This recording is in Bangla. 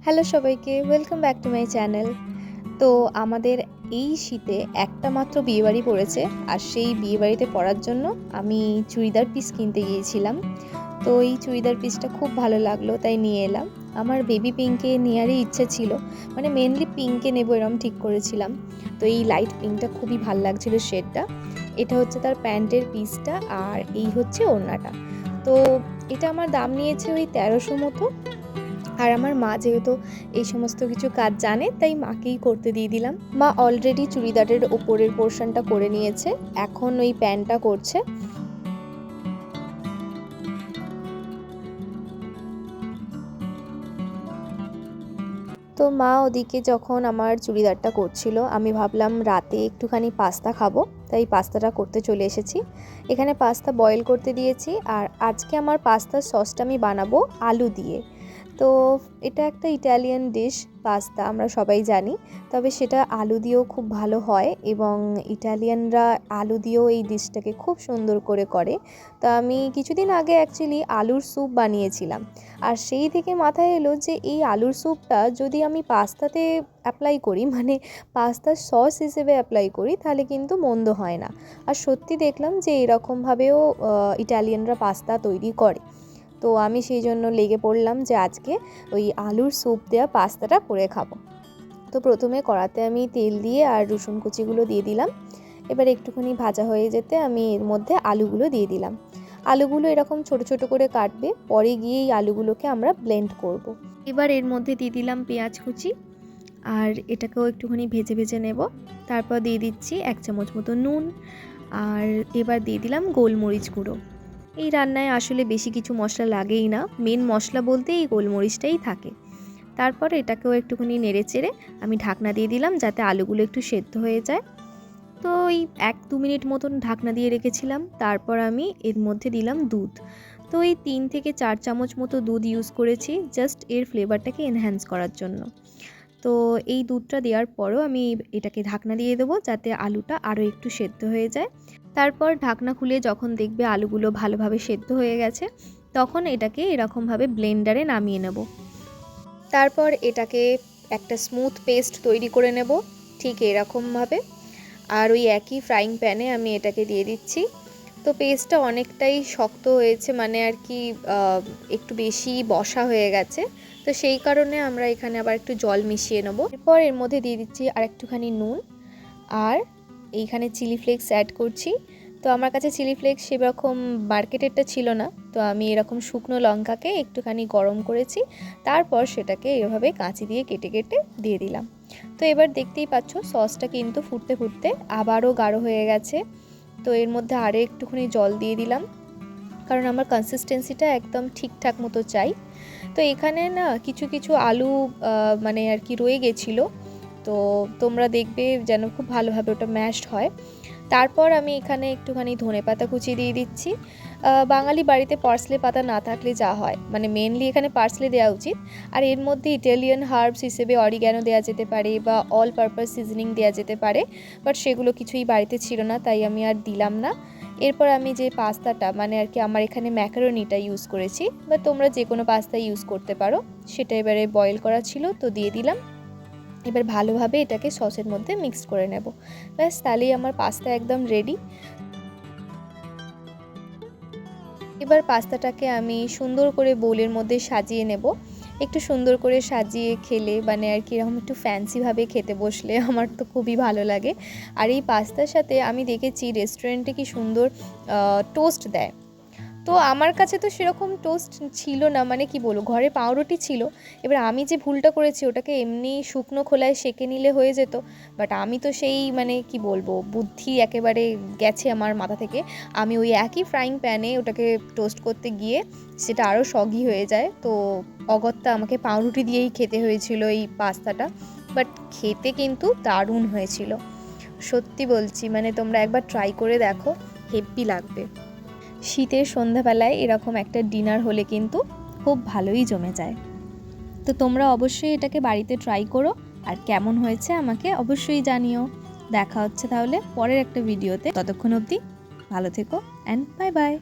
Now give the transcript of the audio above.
হ্যালো সবাইকে, welcome back to my channel. তো আমাদের এই শীতে একটা মাত্র বিয়েবাড়ি পড়েছে, আর সেই বিয়েবাড়িতে পরার জন্য আমি চুড়িদার পিস কিনতে গিয়েছিলাম। তো এই চুড়িদার পিসটা খুব ভালো লাগলো, তাই নিয়ে এলাম। আমার বেবি পিঙ্কে নেওয়ারই ইচ্ছে ছিল, মানে মেনলি পিঙ্কে নেবো এরকম ঠিক করেছিলাম। তো এই লাইট পিঙ্কটা খুবই ভালো লাগছিলো শেডটা। এটা হচ্ছে তার প্যান্টের পিসটা, আর এই হচ্ছে ওড়নাটা। তো এটা আমার দাম নিয়েছে ওই 1300 মতো। আর আমার মা যেহেতু এই সমস্ত কিছু কাজ জানে, তাই মাকেই করতে দিয়ে দিলাম। মা অলরেডি চুড়িদারের ওপরের পোর্শনটা করে নিয়েছে, এখন ওই প্যান্টটা করছে। তো মা ওদিকে যখন আমার চুড়িদারটা করছিল, আমি ভাবলাম রাতে একটুখানি পাস্তা খাবো, তাই পাস্তাটা করতে চলে এসেছি। এখানে পাস্তা বয়েল করতে দিয়েছি, আর আজকে আমার পাস্তার সসটা আমি বানাবো আলু দিয়ে। তো এটা একটা ইটালিয়ান ডিশ, পাস্তা আমরা সবাই জানি, তবে সেটা আলু দিয়েও খুব ভালো হয়, এবং ইটালিয়ানরা আলু দিয়েও এই ডিশটাকে খুব সুন্দর করে করে। তো আমি কিছুদিন আগে অ্যাকচুয়ালি আলুর স্যুপ বানিয়েছিলাম, আর সেই থেকে মাথায় এলো যে এই আলুর স্যুপটা যদি আমি পাস্তাতে অ্যাপ্লাই করি, মানে পাস্তার সস হিসেবে অ্যাপ্লাই করি, তাহলে কিন্তু মন্দ হয় না। আর সত্যি দেখলাম যে এরকমভাবেও ইটালিয়ানরা পাস্তা তৈরি করে। তো আমি সেই জন্য লেগে পড়লাম যে আজকে ওই আলুর স্যুপ দেওয়া পাস্তাটা করে খাবো। তো প্রথমে কড়াতে আমি তেল দিয়ে আর রসুন কুচিগুলো দিয়ে দিলাম। এবার একটুখানি ভাজা হয়ে যেতে আমি এর মধ্যে আলুগুলো দিয়ে দিলাম। আলুগুলো এরকম ছোট ছোট করে কাটবে, পরে গিয়ে এই আলুগুলোকে আমরা ব্লেন্ড করব। এবার এর মধ্যে দিয়ে দিলাম পেঁয়াজ কুচি, আর এটাকেও একটুখানি ভেজে ভেজে নেব। তারপর দিয়ে দিচ্ছি 1 চামচ মতো নুন, আর এবার দিয়ে দিলাম গোলমরিচ গুঁড়ো। এই রান্নায় আসলে বেশি কিছু মশলা লাগেই না, মেন মশলা বলতে এই গোলমরিচটাই থাকে। তারপর এটাকেও একটুখানি নেড়ে চেড়ে আমি ঢাকনা দিয়ে দিলাম, যাতে আলুগুলো একটু সেদ্ধ হয়ে যায়। তো এই 1-2 মিনিট মতন ঢাকনা দিয়ে রেখেছিলাম। তারপর আমি এর মধ্যে দিলাম দুধ। তো এই 3 থেকে 4 চামচ মতো দুধ ইউজ করেছি, জাস্ট এর ফ্লেভারটাকে এনহ্যান্স করার জন্য। তো এই দুধটা দেওয়ার পরও আমি এটাকে ঢাকনা দিয়ে দেবো, যাতে আলুটা আরও একটু সেদ্ধ হয়ে যায়। তারপর ঢাকনা খুলে যখন দেখবে আলুগুলো ভালোভাবে সেদ্ধ হয়ে গেছে, তখন এটাকে এরকমভাবে ব্লেন্ডারে নামিয়ে নেব। তারপর এটাকে একটা স্মুথ পেস্ট তৈরি করে নেব, ঠিক এরকমভাবে। আর ওই একই ফ্রাইং প্যানে আমি এটাকে দিয়ে দিচ্ছি। তো পেস্টটা অনেকটাই শক্ত হয়েছে, মানে আর কি একটু বেশি বসা হয়ে গেছে। তো সেই কারণে আমরা এখানে আবার একটু জল মিশিয়ে নেব। এরপর এর মধ্যে দিয়ে দিচ্ছি আর একটুখানি নুন, আর এইখানে চিলি ফ্লেক্স অ্যাড করছি। তো আমার কাছে চিলি ফ্লেক্স সেরকম মার্কেটেরটা ছিল না, তো আমি এরকম শুকনো লঙ্কাকে একটুখানি গরম করেছি, তারপর সেটাকে এভাবে কাঁচি দিয়ে কেটে কেটে দিয়ে দিলাম। তো এবার দেখতেই পাচ্ছ সসটা কিন্তু ফুটতে ফুটতে আবারও গাঢ় হয়ে গেছে। তো এর মধ্যে আরও একটুখানি জল দিয়ে দিলাম, কারণ আমার কনসিস্টেন্সিটা একদম ঠিকঠাক মতো চাই। তো এখানে না কিছু কিছু আলু মানে আর কি রয়ে গেছিলো, তো তোমরা দেখবে যেন খুব ভালোভাবে ওটা ম্যাশড হয়। তারপর আমি এখানে একটুখানি ধনেপাতা কুচি দিয়ে দিচ্ছি। বাঙালি বাড়িতে পার্সলে পাতা না থাকলে যা হয়, মানে মেনলি এখানে পার্সলে দেওয়া উচিত। আর এর মধ্যে ইটালিয়ান হার্বস হিসেবে অরিগ্যানো দেওয়া যেতে পারে, বা অল পারপাস সিজনিং দেওয়া যেতে পারে, বাট সেগুলো কিছুই বাড়িতে ছিল না, তাই আমি আর দিলাম না। এরপর আমি যে পাস্তাটা, মানে আর কি আমার এখানে ম্যাকারনিটা ইউজ করেছি, বা তোমরা যে কোনো পাস্তা ইউজ করতে পারো, সেটা এবারে বয়েল করা ছিল, তো দিয়ে দিলাম। এবার ভালোভাবে এটাকে সসের মধ্যে মিক্স করে নেব। ব্যাস, তাহলেই আমার পাস্তা একদম রেডি। এবার পাস্তাটাকে আমি সুন্দর করে বোলের মধ্যে সাজিয়ে নেব। একটু সুন্দর করে সাজিয়ে খেলে, মানে আর কি এরকম একটু ফ্যান্সিভাবে খেতে বসলে আমার তো খুবই ভালো লাগে। আর এই পাস্তার সাথে আমি দেখেছি রেস্টুরেন্টে কি সুন্দর টোস্ট দেয়। তো আমার কাছে তো সেরকম টোস্ট ছিল না, মানে কি বলবো, ঘরে পাউরুটি ছিল। এবার আমি যে ভুলটা করেছি, ওটাকে এমনি শুকনো খোলায় সেঁকে নিলে হয়ে যেত, বাট আমি তো সেই, মানে কি বলবো, বুদ্ধি একেবারে গেছে আমার মাথা থেকে। আমি ওই একই ফ্রাইং প্যানে ওটাকে টোস্ট করতে গিয়ে সেটা আরও সগি হয়ে যায়। তো অগত্যা আমাকে পাউরুটি দিয়েই খেতে হয়েছিল এই পাস্তাটা, বাট খেতে কিন্তু দারুণ হয়েছিল। সত্যি বলছি, মানে তোমরা একবার ট্রাই করে দেখো, হেব্বি লাগবে। শীতের সন্ধ্যাবেলায় এরকম একটা ডিনার হলে কিন্তু খুব ভালোই জমে যায়। তো তোমরা অবশ্যই এটাকে বাড়িতে ট্রাই করো, আর কেমন হয়েছে আমাকে অবশ্যই জানিও। দেখা হচ্ছে তাহলে পরের একটা ভিডিওতে, ততক্ষণ অবধি ভালো থেকো অ্যান্ড বাই বাই।